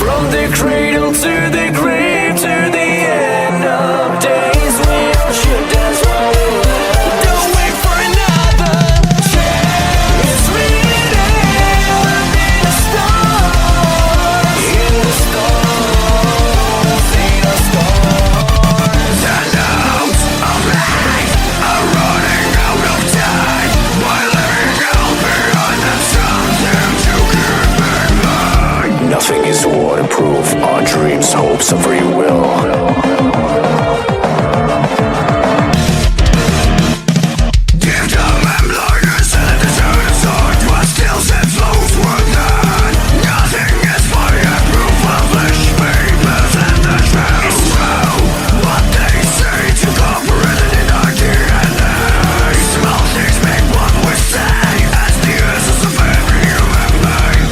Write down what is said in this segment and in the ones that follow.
From the cradle to the grave, to the end of days, we all should dance while we live. Don't wait for another chance. It's written in the stars, in the stars, in the stars. The notes of life are running out of time. While living out behind them, something to keep in mind. Nothing is waterproof. Our dreams, hopes, and free will. Give them and blindness and the turn aside, but still set flows within. Nothing is fireproof. Publish papers and the truth. It's true what they say to comprehend it in our DNA. Small things make what we say as the essence of every human being.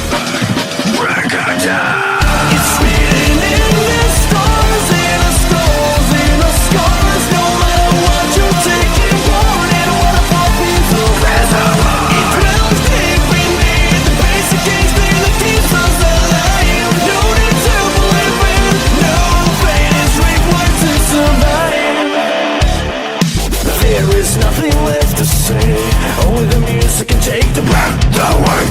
Break it down. It's written in the stars, in the scrolls, in the scars. No matter what you take, it won't, and what a pop is invisible. It dwells deep beneath the basic instinct that keeps us alive. No need to believe in, no pain is required to survive. There is nothing left to say, only the music can take the breath away.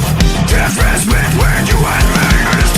Difference between you and me is